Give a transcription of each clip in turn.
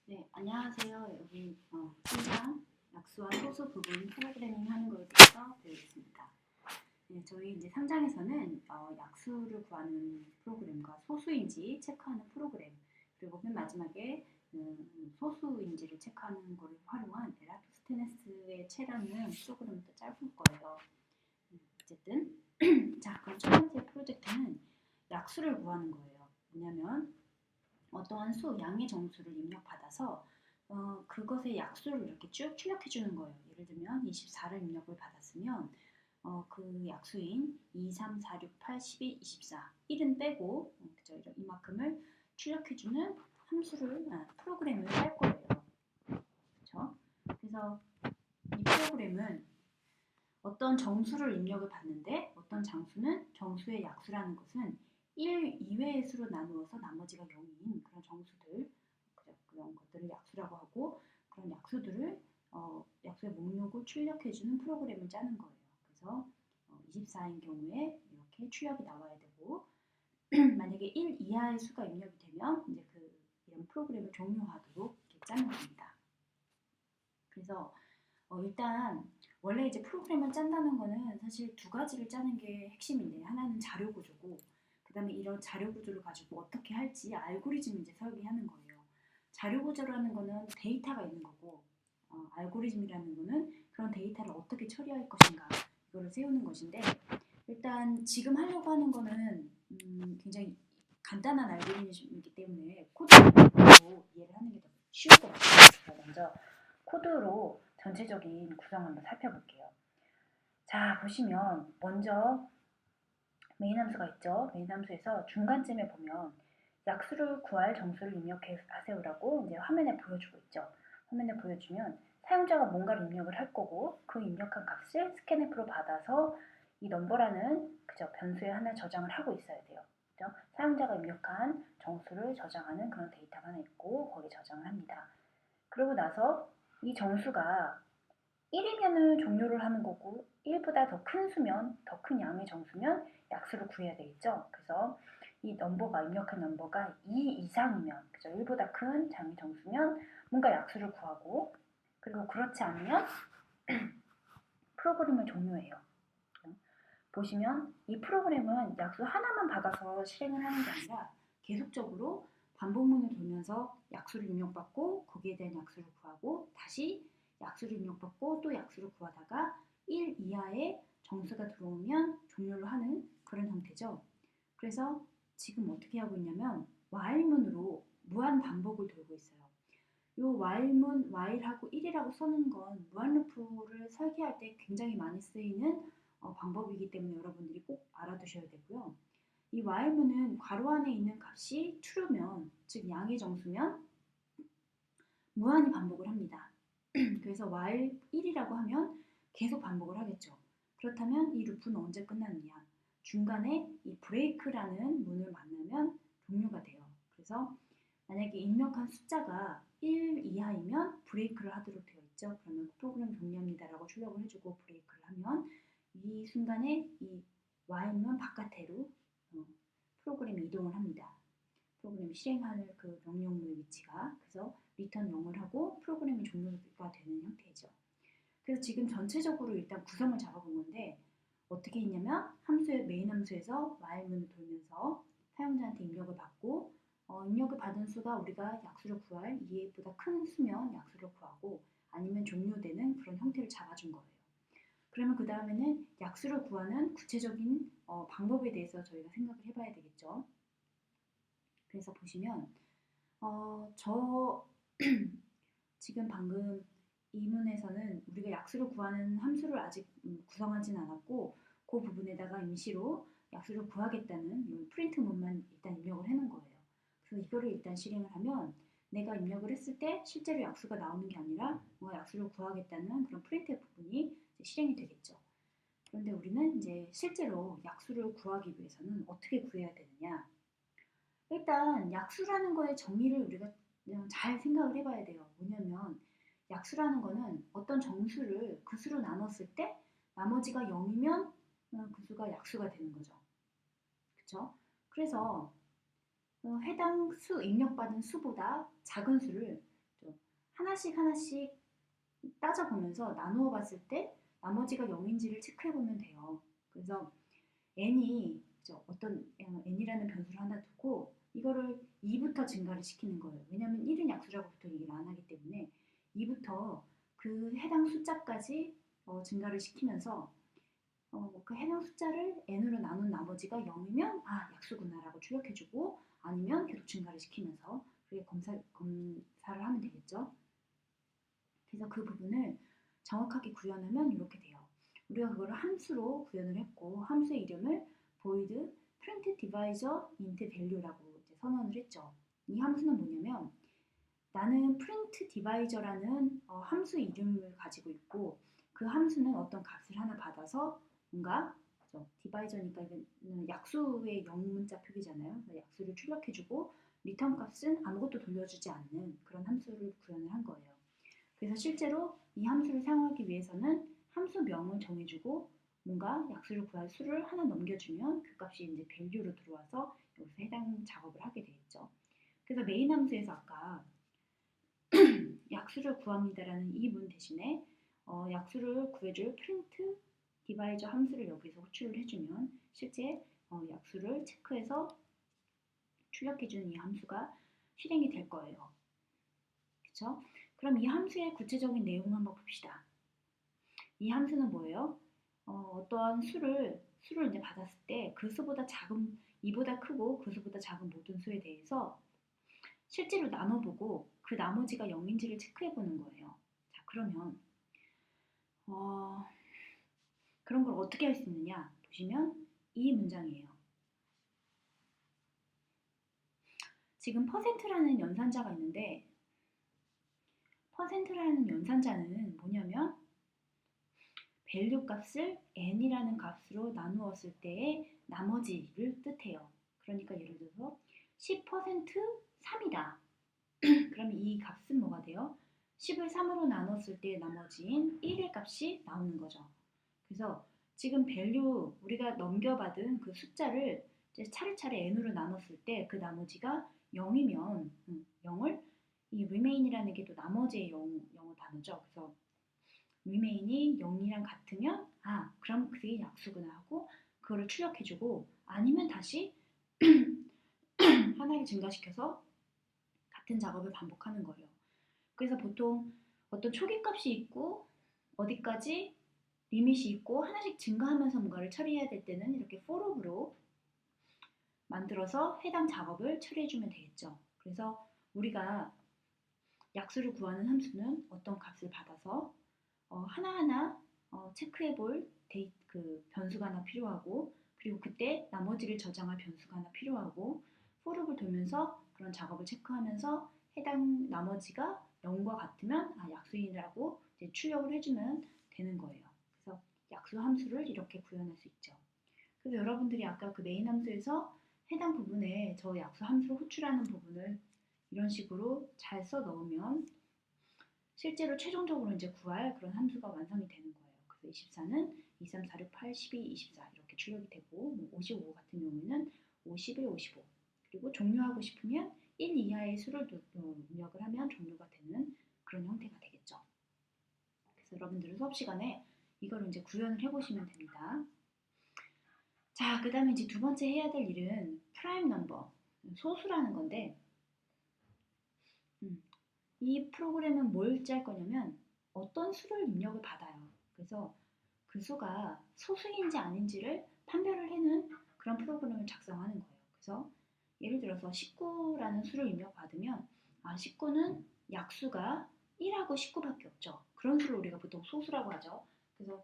네, 안녕하세요. 여기 신상 약수와 소수 부분 프로그래밍 하는 것에 대해서 배우겠습니다. 네, 저희 이제 3장에서는 약수를 구하는 프로그램과 소수인지 체크하는 프로그램, 그리고 맨 마지막에 소수인지를 체크하는 것을 활용한 에라토스테네스의 체라는 프로그램을 또 짧을 거예요. 어쨌든 자, 그럼 첫 번째 프로젝트는 약수를 구하는 거예요. 뭐냐면 어떠한 양의 정수를 입력받아서 그것의 약수를 이렇게 쭉 출력해 주는 거예요. 예를 들면 24를 입력을 받았으면 그 약수인 2, 3, 4, 6, 8, 12, 24 1은 빼고 그죠? 이만큼을 출력해 주는 함수를 프로그램을 할 거예요. 그렇죠? 그래서 이 프로그램은 어떤 정수를 입력을 받는데 어떤 정수의 약수라는 것은 1 이외의 수로 나누어서 나머지가 0인 그런 정수들, 그런 것들을 약수라고 하고, 그런 약수들을 약수의 목록을 출력해주는 프로그램을 짜는 거예요. 그래서 24인 경우에 이렇게 출력이 나와야 되고 만약에 1 이하의 수가 입력이 되면 이제 이런 프로그램을 종료하도록 이렇게 짜는 겁니다. 그래서 일단 원래 이제 프로그램을 짠다는 거는 사실 두 가지를 짜는 게 핵심인데, 하나는 자료 구조고, 그 다음에 이런 자료 구조를 가지고 어떻게 할지 알고리즘을 이제 설계하는 거예요. 자료 구조라는 거는 데이터가 있는 거고, 알고리즘이라는 거는 그런 데이터를 어떻게 처리할 것인가, 이거를 세우는 것인데, 일단 지금 하려고 하는 거는 굉장히 간단한 알고리즘이기 때문에 코드로 이해를 하는 게 더 쉬울 것 같아요. 먼저 코드로 전체적인 구성 한번 살펴볼게요. 자, 보시면 먼저 메인 함수가 있죠. 메인 함수에서 중간쯤에 보면 약수를 구할 정수를 입력하세요라고 이제 화면에 보여주고 있죠. 화면에 보여주면 사용자가 뭔가를 입력을 할 거고, 그 입력한 값을 스캔F로 받아서 이 넘버라는 변수에 하나 저장을 하고 있어야 돼요. 그죠? 사용자가 입력한 정수를 저장하는 그런 데이터가 하나 있고 거기에 저장을 합니다. 그러고 나서 이 정수가 1이면은 종료를 하는 거고, 1보다 더 큰 수면, 더 큰 양의 정수면 약수를 구해야 되겠죠. 그래서 이 넘버가, 입력한 넘버가 2 이상이면, 그죠? 1보다 큰 장의 정수면 뭔가 약수를 구하고, 그리고 그렇지 않으면 프로그램을 종료해요. 보시면 이 프로그램은 약수 하나만 받아서 실행을 하는 게 아니라 계속적으로 반복문을 돌면서 약수를 입력받고, 거기에 대한 약수를 구하고, 다시 약수를 입력받고 또 약수를 구하다가 1 이하의 정수가 들어오면 종료를 하는 그런 형태죠. 그래서 지금 어떻게 하고 있냐면 while문으로 무한 반복을 돌고 있어요. 이 while문, while하고 1이라고 써놓은 건 무한루프를 설계할 때 굉장히 많이 쓰이는 방법이기 때문에 여러분들이 꼭 알아두셔야 되고요. 이 while문은 괄호 안에 있는 값이 true면, 즉 양의 정수면 무한히 반복을 합니다. 그래서 while 1이라고 하면 계속 반복을 하겠죠. 그렇다면 이 루프는 언제 끝나느냐? 중간에 이 break라는 문을 만나면 종료가 돼요. 그래서 만약에 입력한 숫자가 1 이하이면 브레이크를 하도록 되어 있죠. 그러면 프로그램 종료합니다라고 출력을 해주고 브레이크를 하면 이 순간에 이 while문 바깥으로 프로그램이 이동을 합니다. 프로그램이 실행할 그 명령문의 위치가. 그래서 리턴 0을 하고 프로그램이 종료가 되는 형태죠. 그래서 지금 전체적으로 일단 구성을 잡아본 건데, 어떻게 했냐면 함수의 메인 함수에서 while문을 돌면서 사용자한테 입력을 받고, 입력을 받은 수가 우리가 약수를 구할 2보다 큰 수면 약수를 구하고, 아니면 종료되는 그런 형태를 잡아준 거예요. 그러면 그 다음에는 약수를 구하는 구체적인 방법에 대해서 저희가 생각을 해봐야 되겠죠. 그래서 보시면 저 지금 방금 이 문에서는 우리가 약수를 구하는 함수를 아직 구성하진 않았고, 그 부분에다가 임시로 약수를 구하겠다는 프린트문만 일단 입력을 해놓은 거예요. 그래서 이거를 일단 실행을 하면 내가 입력을 했을 때 실제로 약수가 나오는 게 아니라 뭔가 약수를 구하겠다는 그런 프린트의 부분이 실행이 되겠죠. 그런데 우리는 이제 실제로 약수를 구하기 위해서는 어떻게 구해야 되느냐? 일단 약수라는 거의 정의를 우리가 그냥 잘 생각을 해봐야 돼요. 뭐냐면 약수라는 거는 어떤 정수를 그 수로 나눴을 때 나머지가 0이면 그 수가 약수가 되는 거죠. 그렇죠? 그래서 해당 수, 입력받은 수보다 작은 수를 하나씩 하나씩 따져보면서 나누어 봤을 때 나머지가 0인지를 체크해 보면 돼요. 그래서 n이 어떤 n이라는 변수를 하나 두고 이거를 2부터 증가를 시키는 거예요. 왜냐하면 1은 약수라고 보통 얘기를 안 하기 때문에 2부터 그 해당 숫자까지 증가를 시키면서 그 해당 숫자를 n으로 나눈 나머지가 0이면 아 약수구나라고 추격해주고 아니면 계속 증가를 시키면서 그게 검사를 하면 되겠죠. 그래서 그 부분을 정확하게 구현하면 이렇게 돼요. 우리가 그거를 함수로 구현을 했고 함수의 이름을 void print divisor int value라고 이제 선언을 했죠. 이 함수는 뭐냐면 나는 print divisor라는 함수 이름을 가지고 있고 그 함수는 어떤 값을 하나 받아서 뭔가 디바이저니까 이건 약수의 영문자 표기잖아요. 약수를 출력해주고 리턴 값은 아무것도 돌려주지 않는 그런 함수를 구현을 한 거예요. 그래서 실제로 이 함수를 사용하기 위해서는 함수명을 정해주고 뭔가 약수를 구할 수를 하나 넘겨주면 그 값이 이제 value로 들어와서 여기서 해당 작업을 하게 되겠죠. 그래서 메인 함수에서 아까 약수를 구합니다라는 이 문 대신에 약수를 구해줄 print divisor 함수를 여기서 호출을 해주면 실제 약수를 체크해서 출력해주는 이 함수가 실행이 될 거예요. 그렇죠? 그럼 이 함수의 구체적인 내용 한번 봅시다. 이 함수는 뭐예요? 어떠한 수를 이제 받았을 때 그 수보다 작은 이보다 크고 그 수보다 작은 모든 수에 대해서 실제로 나눠보고 그 나머지가 0인지를 체크해보는 거예요. 자, 그러면 그런 걸 어떻게 할 수 있느냐? 보시면 이 문장이에요. 지금 %라는 연산자가 있는데 %라는 연산자는 뭐냐면 밸류 값을 n이라는 값으로 나누었을 때의 나머지를 뜻해요. 그러니까 예를 들어서 10% 3이다. 그러면 이 값은 뭐가 돼요? 10을 3으로 나눴을 때 나머지인 1의 값이 나오는 거죠. 그래서 지금 밸류 우리가 넘겨받은 그 숫자를 이제 차례차례 n으로 나눴을 때 그 나머지가 0이면 0을 이 remain이라는 게 또 나머지의 영어 단어죠. 그래서 remain이 0이랑 같으면 아 그럼 그게 약수구나 하고 그거를 출력해주고 아니면 다시 하나를 증가시켜서 같은 작업을 반복하는 거예요. 그래서 보통 어떤 초기값이 있고 어디까지 리밋이 있고 하나씩 증가하면서 뭔가를 처리해야 될 때는 이렇게 for loop으로 만들어서 해당 작업을 처리해주면 되겠죠. 그래서 우리가 약수를 구하는 함수는 어떤 값을 받아서 하나하나 체크해볼 그 변수가 하나 필요하고 그리고 그때 나머지를 저장할 변수가 하나 필요하고 for loop을 돌면서 그런 작업을 체크하면서 해당 나머지가 0과 같으면 약수인이라고 이제 출력을 해주면 되는 거예요. 그래서 약수 함수를 이렇게 구현할 수 있죠. 그래서 여러분들이 아까 그 메인 함수에서 해당 부분에 저 약수 함수를 호출하는 부분을 이런 식으로 잘 써 넣으면 실제로 최종적으로 이제 구할 그런 함수가 완성이 되는 거예요. 그래서 24는 2, 3, 4, 6, 8, 12, 24 이렇게 출력이 되고 55 같은 경우에는 51, 55 그리고 종료하고 싶으면 1 이하의 수를 입력을 하면 종료가 되는 그런 형태가 되겠죠. 그래서 여러분들은 수업 시간에 이걸 이제 구현을 해보시면 됩니다. 자, 그 다음에 이제 두 번째 해야 될 일은 프라임 넘버, 소수라는 건데 이 프로그램은 뭘 짤 거냐면 어떤 수를 입력을 받아요. 그래서 그 수가 소수인지 아닌지를 판별을 해는 그런 프로그램을 작성하는 거예요. 그래서 예를 들어서 19라는 수를 입력받으면 19는 약수가 1하고 19밖에 없죠. 그런 수를 우리가 보통 소수라고 하죠. 그래서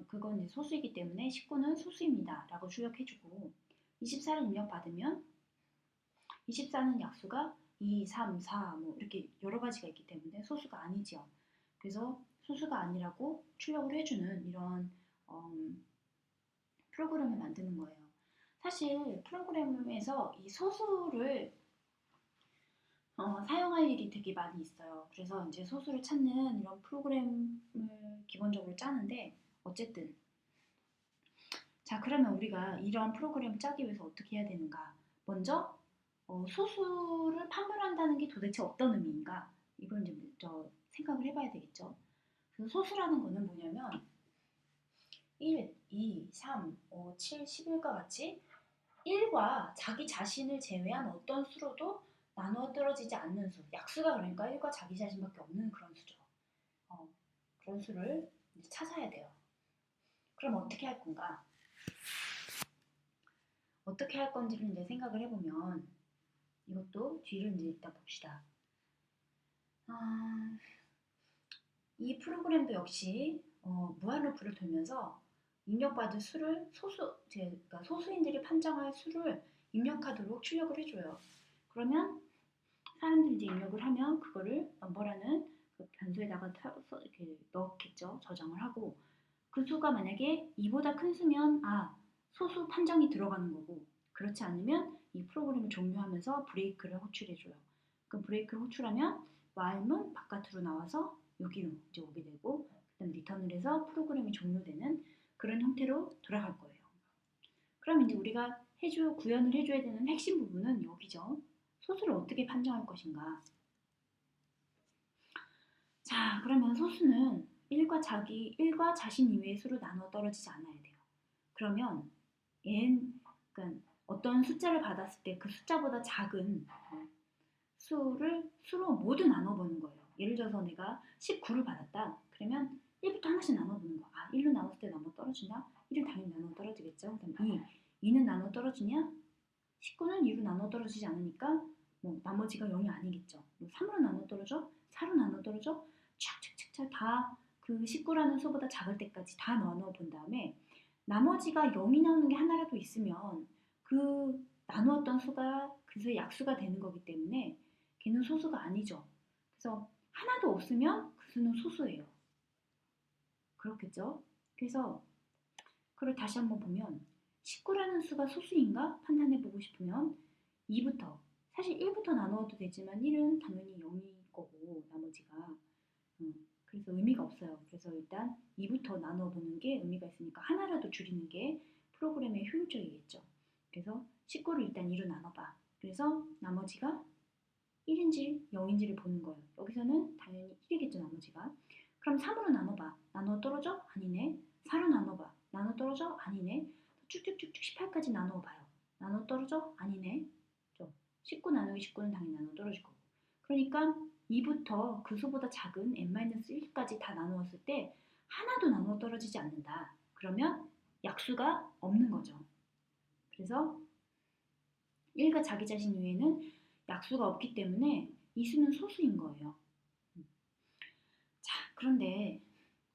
그건 이제 소수이기 때문에 19는 소수입니다. 라고 출력해주고 24를 입력받으면 24는 약수가 2, 3, 4 뭐 이렇게 여러 가지가 있기 때문에 소수가 아니죠. 그래서 소수가 아니라고 출력을 해주는 이런 프로그램을 만드는 거예요. 사실 프로그램에서 이 소수를 사용할 일이 되게 많이 있어요. 그래서 이제 소수를 찾는 이런 프로그램을 기본적으로 짜는데 어쨌든 자 그러면 우리가 이런 프로그램을 짜기 위해서 어떻게 해야 되는가? 먼저 소수를 판별한다는 게 도대체 어떤 의미인가? 이걸 이제 생각을 해봐야 되겠죠. 그래서 소수라는 거는 뭐냐면 1, 2, 3, 5, 7, 11과 같이 1과 자기 자신을 제외한 어떤 수로도 나누어 떨어지지 않는 수. 약수가 그러니까 1과 자기 자신밖에 없는 그런 수죠. 그런 수를 이제 찾아야 돼요. 그럼 어떻게 할 건가? 어떻게 할 건지를 이제 생각을 해보면 이것도 뒤를 이제 이따 봅시다. 이 프로그램도 역시 무한루프를 돌면서 입력받을 수를 그러니까 소수인들이 판정할 수를 입력하도록 출력을 해줘요. 그러면 사람들이 이제 입력을 하면 그거를 넘버라는 그 변수에다가 이렇게 넣겠죠. 저장을 하고 그 수가 만약에 2보다 큰 수면 소수 판정이 들어가는 거고 그렇지 않으면 이 프로그램을 종료하면서 브레이크를 호출해줘요. 그 브레이크를 호출하면 while문 바깥으로 나와서 여기로 이제 오게 되고 그다음 리턴을 해서 프로그램이 종료되는 그런 형태로 돌아갈 거예요. 그럼 이제 우리가 구현을 해줘야 되는 핵심 부분은 여기죠. 소수를 어떻게 판정할 것인가. 자, 그러면 소수는 1과 자신 이외의 수로 나눠 떨어지지 않아야 돼요. 그러면 그러니까 어떤 숫자를 받았을 때 그 숫자보다 작은 수로 모두 나눠보는 거예요. 예를 들어서 내가 19를 받았다. 그러면 1부터 하나씩 나눠보는 거. 1로 나눴을 때 나눠 떨어지나? 1은 당연히 나눠 떨어지겠죠. 그 다음 2는 나눠 떨어지냐? 19는 2로 나눠 떨어지지 않으니까 나머지가 0이 아니겠죠. 3으로 나눠 떨어져? 4로 나눠 떨어져? 촥촥촥촥 다 그 19라는 수보다 작을 때까지 다 나눠 본 다음에 나머지가 0이 나오는 게 하나라도 있으면 그 나누었던 수가 그래서 약수가 되는 거기 때문에 걔는 소수가 아니죠. 그래서 하나도 없으면 그 수는 소수예요. 그렇겠죠? 그래서 그걸 다시 한번 보면 19라는 수가 소수인가 판단해보고 싶으면 2부터 사실 1부터 나누어도 되지만 1은 당연히 0일 거고 나머지가 그래서 의미가 없어요. 그래서 일단 2부터 나눠보는 게 의미가 있으니까 하나라도 줄이는 게 프로그램의 효율적이겠죠. 그래서 19를 일단 2로 나눠봐. 그래서 나머지가 1인지 0인지를 보는 거예요. 여기서는 당연히 1이겠죠, 나머지가. 그럼 3으로 나눠봐. 나눠 떨어져? 아니네. 4로 나눠봐. 나눠 떨어져? 아니네. 쭉쭉쭉쭉 18까지 나눠봐요. 나눠 떨어져? 아니네. 19 나누기 19는 당연히 나눠 떨어질 거고. 그러니까 2부터 그 수보다 작은 n-1까지 다 나누었을 때 하나도 나눠 떨어지지 않는다. 그러면 약수가 없는 거죠. 그래서 1과 자기 자신 이외에는 약수가 없기 때문에 이 수는 소수인 거예요. 자, 그런데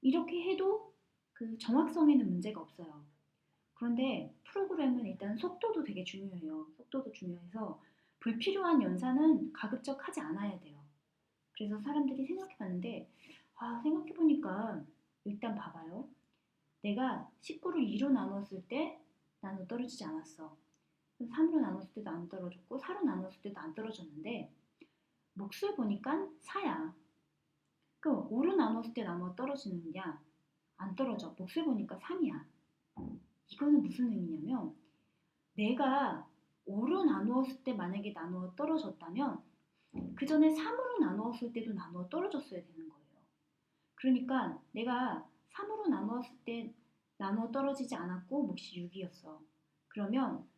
이렇게 해도 그 정확성에는 문제가 없어요. 그런데 프로그램은 일단 속도도 되게 중요해요. 속도도 중요해서 불필요한 연산은 가급적 하지 않아야 돼요. 그래서 사람들이 생각해봤는데 생각해보니까 일단 봐봐요. 내가 19를 2로 나눴을 때 나눠 떨어지지 않았어. 3으로 나눴을 때도 안 떨어졌고 4로 나눴을 때도 안 떨어졌는데 몫을 보니까 4야. 그럼 5로 나눴을 때 나눠 떨어지느냐? 안 떨어져. 몫을 보니까 3이야. 이거는 무슨 의미냐면 내가 5로 나누었을 때 만약에 나누어 떨어졌다면 그 전에 3으로 나누었을 때도 나누어 떨어졌어야 되는 거예요. 그러니까 내가 3으로 나누었을 때 나누어 떨어지지 않았고 몫이 6이었어. 그러면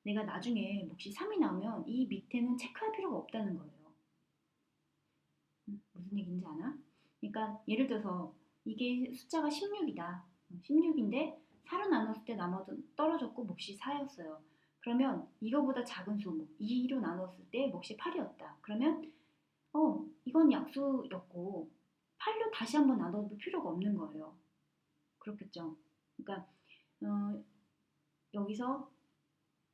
내가 나중에 몫이 3이 나오면 이 밑에는 체크할 필요가 없다는 거예요. 무슨 얘기인지 아나? 그러니까 예를 들어서 이게 숫자가 16이다. 16인데 4로 나눴을 때 떨어졌고 몫이 4였어요. 그러면 이거보다 작은 수, 2로 나눴을 때 몫이 8이었다. 그러면 이건 약수였고 8로 다시 한번 나눠볼 필요가 없는 거예요. 그렇겠죠. 그러니까 여기서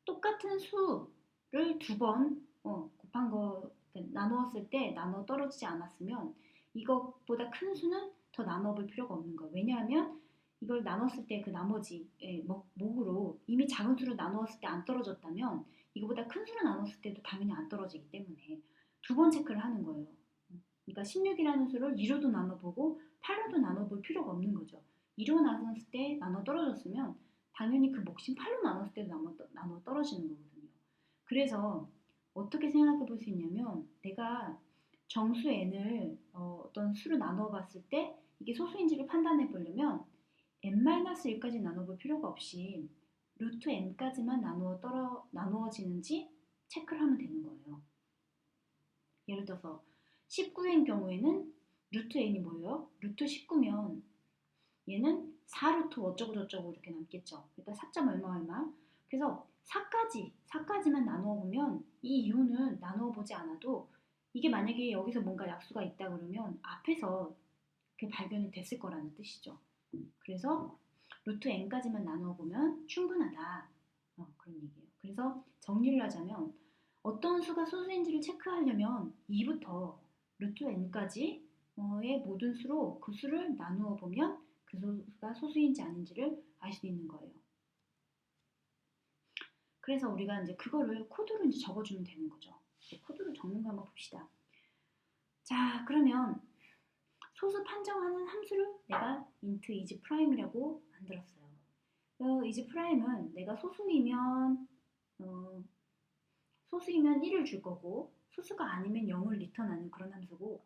똑같은 수를 두 번 곱한 거 나누었을 때 나눠 떨어지지 않았으면 이것보다 큰 수는 더 나눠볼 필요가 없는 거예요. 왜냐하면 이걸 나눴을 때 그 나머지 목으로 이미 작은 수로 나누었을 때 안 떨어졌다면 이거보다 큰 수로 나눴을 때도 당연히 안 떨어지기 때문에 두 번 체크를 하는 거예요. 그러니까 16이라는 수를 2로도 나눠보고 8로도 나눠볼 필요가 없는 거죠. 2로 나눴을 때 나눠 떨어졌으면 당연히 그 몫인 8로 나눴을 때도 나눠 떨어지는 거거든요. 그래서 어떻게 생각해 볼 수 있냐면 내가 정수 n을 어떤 수로 나누어 봤을 때 이게 소수인지를 판단해 보려면 n-1까지 나눠볼 필요가 없이 루트 n까지만 나누어지는지 체크를 하면 되는 거예요. 예를 들어서 19인 경우에는 루트 n이 뭐예요? 루트 19면 얘는 4루트 어쩌고 저쩌고 이렇게 남겠죠. 그러니까 4점 얼마 얼마. 그래서 4까지만 나누어 보면 이 이유는 나누어 보지 않아도 이게 만약에 여기서 뭔가 약수가 있다 그러면 앞에서 그 발견이 됐을 거라는 뜻이죠. 그래서 루트 n까지만 나누어 보면 충분하다. 그런 얘기예요. 그래서 정리를 하자면 어떤 수가 소수인지를 체크하려면 2부터 루트 n까지의 모든 수로 그 수를 나누어 보면 그 수가 소수인지 아닌지를 알 수 있는 거예요. 그래서 우리가 이제 그거를 코드로 이제 적어주면 되는 거죠. 코드로 적는 거 한번 봅시다. 자, 그러면 소수 판정하는 함수를 내가 int is prime이라고 만들었어요. is prime은 내가 소수이면 1을 줄 거고 소수가 아니면 0을 리턴하는 그런 함수고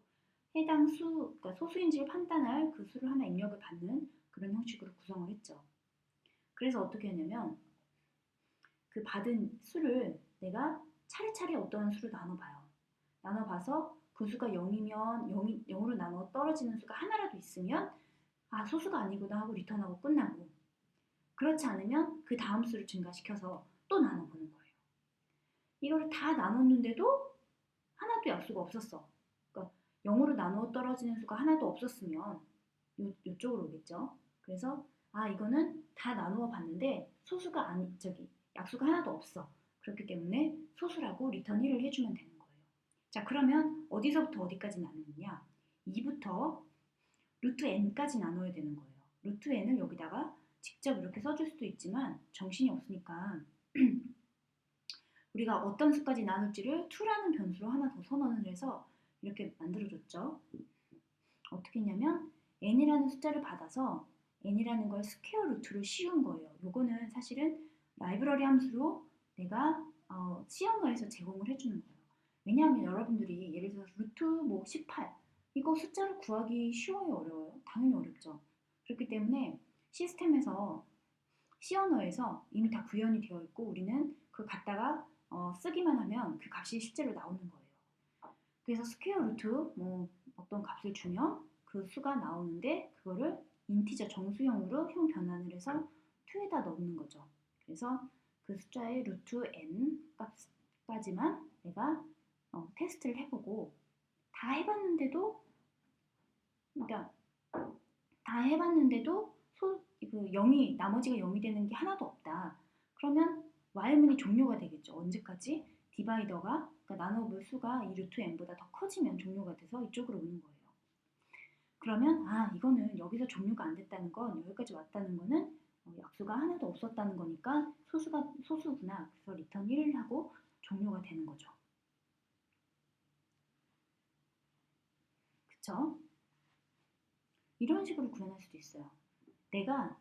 해당 수, 그러니까 소수인지를 판단할 그 수를 하나 입력을 받는 그런 형식으로 구성을 했죠. 그래서 어떻게 했냐면 그 받은 수를 내가 차례차례 어떠한 수를 나눠봐요. 나눠봐서 그 수가 0이면 0으로 나눠 떨어지는 수가 하나라도 있으면 아 소수가 아니구나 하고 리턴하고 끝나고 그렇지 않으면 그 다음 수를 증가시켜서 또 나눠보는 거예요. 이거를 다 나눴는데도 하나도 약수가 없었어. 그러니까 0으로 나누어 떨어지는 수가 하나도 없었으면 이쪽으로 오겠죠. 그래서 아 이거는 다 나누어 봤는데 소수가 약수가 하나도 없어. 그렇기 때문에 소수라고 리턴 1을 해주면 되는 거예요. 자 그러면 어디서부터 어디까지 나누느냐? 2부터 루트 n까지 나눠야 되는 거예요. 루트 n을 여기다가 직접 이렇게 써줄 수도 있지만 정신이 없으니까 우리가 어떤 수까지 나눌지를 2라는 변수로 하나 더 선언을 해서 이렇게 만들어줬죠. 어떻게 했냐면 n이라는 숫자를 받아서 n이라는 걸 스퀘어 루트로 씌운 거예요. 요거는 사실은 라이브러리 함수로 내가 C 언어에서 제공을 해주는 거예요. 왜냐하면 여러분들이 예를 들어서 루트 18 이거 숫자를 구하기 쉬워요, 어려워요? 당연히 어렵죠. 그렇기 때문에 시스템에서 C 언어에서 이미 다 구현이 되어 있고 우리는 그걸 갖다가 쓰기만 하면 그 값이 실제로 나오는 거예요. 그래서 스퀘어 루트 어떤 값을 주면 그 수가 나오는데 그거를 인티저 정수형으로 형 변환을 해서 2에다 넣는 거죠. 그래서 그 숫자의 루트 n 값까지만 내가 테스트를 해보고 다 해봤는데도 그러니까 다 해봤는데도 나머지가 0이 되는 게 하나도 없다. 그러면 while문이 종료가 되겠죠. 언제까지? 디바이더가 그러니까 나눠볼 수가 이 루트 n보다 더 커지면 종료가 돼서 이쪽으로 오는 거예요. 그러면 이거는 여기서 종료가 안 됐다는 건 여기까지 왔다는 거는 약수가 하나도 없었다는 거니까 소수구나. 그래서 리턴 1을 하고 종료가 되는 거죠. 그쵸? 이런 식으로 구현할 수도 있어요. 내가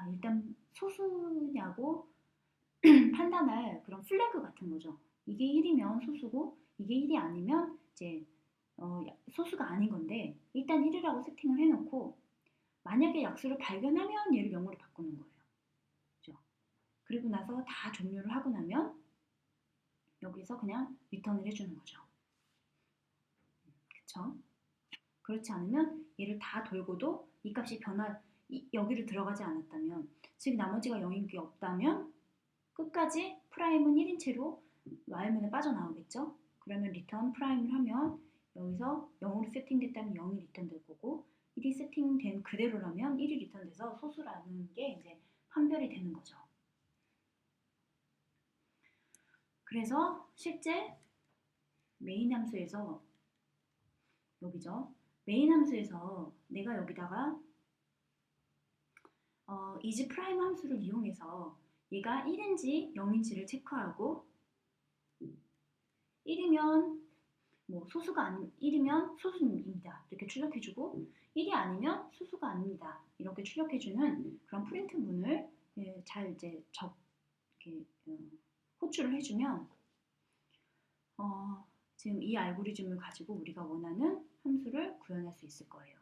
일단 소수냐고 판단할 그런 플래그 같은 거죠. 이게 1이면 소수고 이게 1이 아니면 이제 소수가 아닌 건데 일단 1이라고 세팅을 해놓고 만약에 약수를 발견하면 얘를 0으로 바꾸는 거예요. 그죠? 그리고 나서 다 종료를 하고 나면 여기서 그냥 리턴을 해주는 거죠. 그쵸? 그렇지 않으면 얘를 다 돌고도 이 값이 여기를 들어가지 않았다면 즉 나머지가 0인 게 없다면 끝까지 프라임은 1인 채로 while문에 빠져나오겠죠. 그러면 리턴 프라임을 하면 여기서 0으로 세팅됐다면 0이 리턴될 거고 1이 세팅된 그대로라면 1이 리턴돼서 소수라는 게 이제 판별이 되는 거죠. 그래서 실제 메인 함수에서 여기죠. 메인 함수에서 내가 여기다가 is prime 함수를 이용해서 얘가 1인지 0인지를 체크하고 1이면 1이면 소수입니다. 이렇게 출력해주고 1이 아니면 소수가 아닙니다. 이렇게 출력해주는 그런 프린트문을 잘 이제 이렇게 호출을 해주면 지금 이 알고리즘을 가지고 우리가 원하는 함수를 구현할 수 있을 거예요.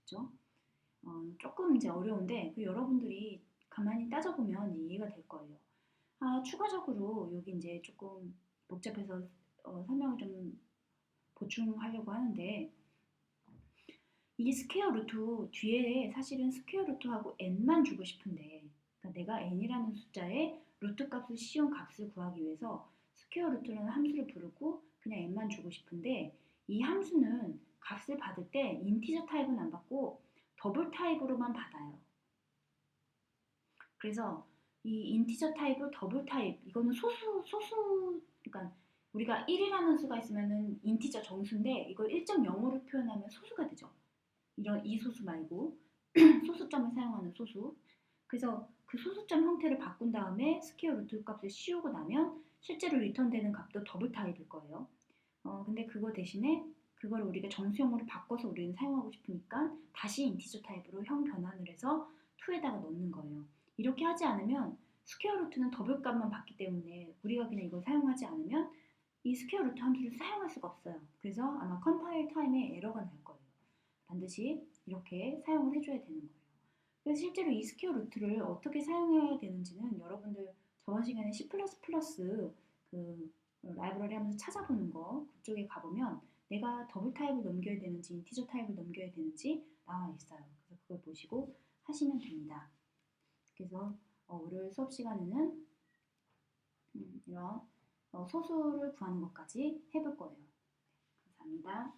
그렇죠? 조금 이제 어려운데 여러분들이 가만히 따져보면 이해가 될 거예요. 추가적으로 여기 이제 조금 복잡해서 설명을 좀 보충하려고 하는데 이 스퀘어 루트 뒤에 사실은 스퀘어 루트하고 n만 주고 싶은데 그러니까 내가 n이라는 숫자의 루트 값을 씌운 값을 구하기 위해서 스퀘어 루트라는 함수를 부르고 그냥 n만 주고 싶은데 이 함수는 값을 받을 때 인티저 타입은 안 받고 더블 타입으로만 받아요. 그래서 이 인티저 타입을 더블 타입 이거는 소수 그러니까 우리가 1이라는 수가 있으면은 인티저 정수인데 이걸 1.0으로 표현하면 소수가 되죠. 이런 이 소수 말고 소수점을 사용하는 소수. 그래서 그 소수점 형태를 바꾼 다음에 스퀘어 루트 값을 씌우고 나면 실제로 리턴되는 값도 더블 타입일 거예요. 근데 그거 대신에 그걸 우리가 정수형으로 바꿔서 우리는 사용하고 싶으니까 다시 인티저 타입으로 형 변환을 해서 2에다가 넣는 거예요. 이렇게 하지 않으면 스퀘어 루트는 더블 값만 받기 때문에 우리가 그냥 이걸 사용하지 않으면 이 스퀘어 루트 함수를 사용할 수가 없어요. 그래서 아마 컴파일 타임에 에러가 날 거예요. 반드시 이렇게 사용을 해줘야 되는 거예요. 그래서 실제로 이 스퀘어 루트를 어떻게 사용해야 되는지는 여러분들 저번 시간에 C++ 그 라이브러리 하면서 찾아보는 거 그쪽에 가보면 내가 더블 타입을 넘겨야 되는지 인티저 타입을 넘겨야 되는지 나와 있어요. 그래서 그걸 보시고 하시면 됩니다. 그래서 월요일 수업 시간에는 이런 소수를 구하는 것까지 해볼 거예요. 감사합니다.